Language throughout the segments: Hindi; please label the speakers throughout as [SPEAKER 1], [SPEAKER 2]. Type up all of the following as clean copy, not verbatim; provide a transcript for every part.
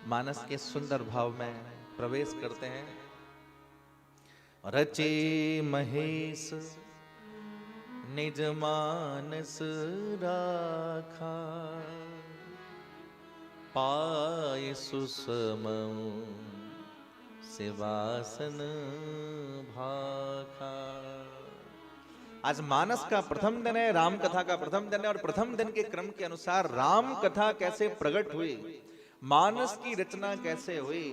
[SPEAKER 1] मानस के सुंदर भाव में प्रवेश करते हैं। रचे महेश निज मानस राखा, पाय सुसम सिवासन भाखा। आज मानस का प्रथम दिन है, राम कथा का प्रथम दिन है, और प्रथम दिन के क्रम के अनुसार राम कथा कैसे प्रकट हुई, मानस की रचना कैसे हुई,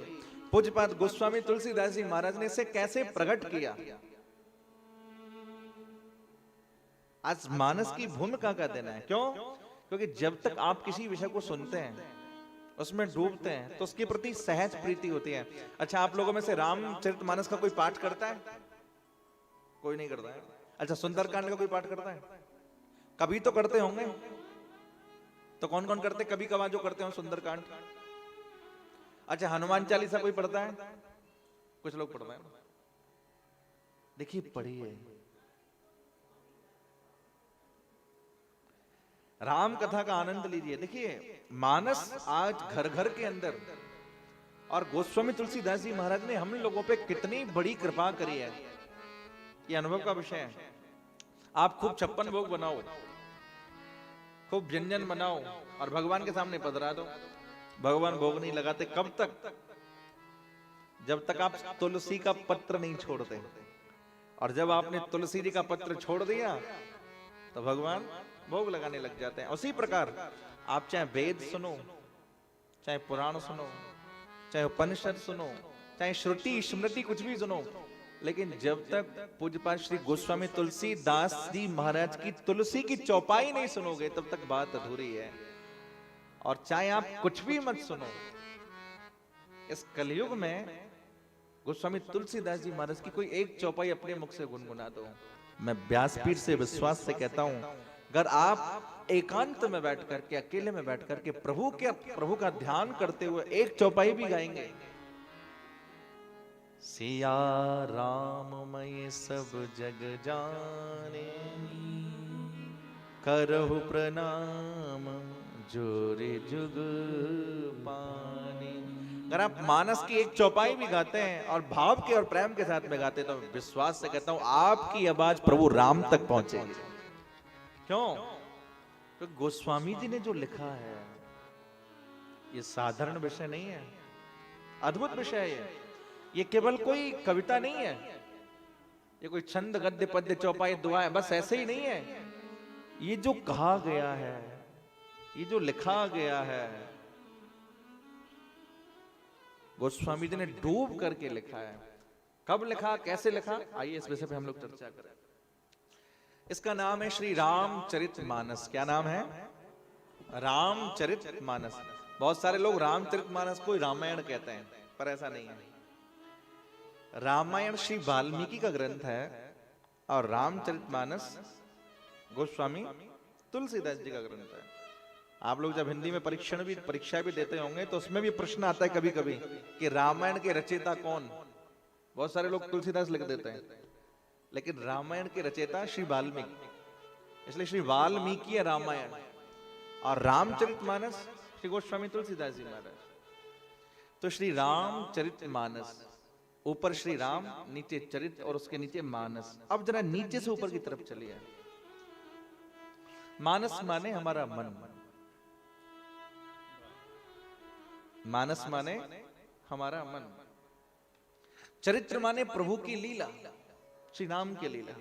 [SPEAKER 1] पूज्यपाद गोस्वामी तुलसीदास जी महाराज ने इसे कैसे प्रकट किया। आज मानस की भूमिका का दिन है। क्यों? क्योंकि जब तक आप किसी विषय को सुनते हैं, उसमें डूबते हैं, तो उसके प्रति सहज प्रीति होती है। अच्छा, आप लोगों में से रामचरितमानस का कोई पाठ करता है? कोई नहीं करता है। अच्छा, सुंदरकांड का कोई पाठ करता है? कभी तो करते होंगे। तो कौन कौन करते? कभी कभार जो करते हो सुंदरकांड। अच्छा, हनुमान चालीसा कोई पढ़ता है? कुछ लोग पढ़ते हैं। देखिए, पढ़िए, राम कथा का आनंद लीजिए। देखिए, मानस आज घर घर के अंदर, और गोस्वामी तुलसीदास जी महाराज ने हम लोगों पे कितनी बड़ी कृपा करी है, ये अनुभव का विषय है। आप खूब 56 भोग बनाओ, खूब व्यंजन बनाओ, और भगवान के सामने पधरा दो। भगवान भोग नहीं लगाते। कब तक? जब तक आप तुलसी का पत्र नहीं छोड़ते। और जब आपने तुलसी जी का पत्र छोड़ दिया तो भगवान भोग लगाने लग जाते हैं। उसी प्रकार आप चाहे वेद सुनो, चाहे पुराण सुनो, चाहे उपनिषद सुनो, चाहे श्रुति स्मृति कुछ भी सुनो, लेकिन जब तक पूज्यपाद श्री गोस्वामी तुलसीदास जी महाराज की तुलसी की चौपाई नहीं सुनोगे, तब तक बात अधूरी है। और चाहे आप कुछ भी मत सुनो, इस कलयुग में गोस्वामी तुलसीदास जी महाराज की कोई एक चौपाई अपने मुख से गुनगुना दो। मैं व्यासपीठ से विश्वास से कहता हूं, अगर आप एकांत में बैठ करके, अकेले में बैठ करके प्रभु का ध्यान करते हुए एक चौपाई भी गाएंगे, सिया राम मैं सब जग जाने, करहु प्रणाम जोरे जुग पाने। अगर आप मानस की एक चौपाई भी गाते हैं और भाव के और प्रेम के साथ में गाते हैं, तो विश्वास से कहता हूं आपकी आवाज प्रभु राम तक पहुंचेगी। क्यों? तो गोस्वामी जी ने जो लिखा है, ये साधारण विषय नहीं है, अद्भुत विषय है। ये केवल कोई कविता नहीं है, ये कोई छंद गद्य पद्य चौपाई दुआ है, बस ऐसे ही नहीं है। ये जो कहा गया है, ये जो लिखा गया है, गोस्वामी जी ने डूब करके लिखा है। कब लिखा, कैसे लिखा, आइए इस विषय पे हम लोग चर्चा करें। इसका नाम है श्री रामचरितमानस। क्या नाम है? रामचरितमानस। बहुत सारे लोग रामचरितमानस को रामायण कहते हैं, पर ऐसा नहीं है। रामायण श्री वाल्मीकि का ग्रंथ है, और रामचरितमानस गोस्वामी तुलसीदास जी का ग्रंथ है। आप लोग जब हिंदी में परीक्षा भी देते होंगे, तो उसमें भी प्रश्न आता है कभी कभी कि रामायण के रचयिता कौन। बहुत सारे लोग तुलसीदास लिख देते हैं, लेकिन रामायण के रचयिता श्री वाल्मीकि, इसलिए श्री वाल्मीकि रामायण, और रामचरितमानस श्री गोस्वामी तुलसीदास जी महाराज। तो श्री रामचरितमानस, ऊपर श्री राम, नीचे चरित, और उसके नीचे मानस। अब जरा नीचे से ऊपर की तरफ चलिए। मानस माने हमारा मन, मानस माने हमारा मन, चरित्र माने प्रभु की लीला, श्री राम की लीला।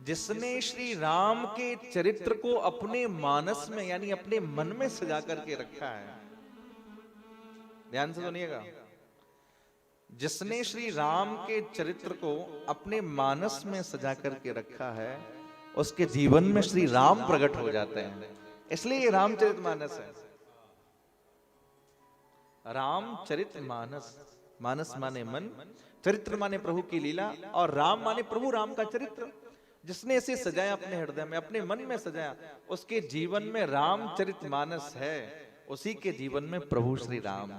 [SPEAKER 1] जिसने श्री राम के चरित्र को अपने मानस में, यानी अपने मन में सजा करके रखा है, ध्यान से सुनिएगा, जिसने श्री राम के चरित्र को अपने मानस में सजा करके रखा है, उसके जीवन में श्री राम प्रकट हो जाते हैं। इसलिए ये रामचरितमानस है। रामचरितमानस, मानस माने मन, चरित्र माने प्रभु की लीला, और राम माने प्रभु राम का चरित्र। जिसने इसे सजाया अपने हृदय में, अपने मन में सजाया, उसके जीवन में रामचरितमानस है, उसी के जीवन में प्रभु श्री राम।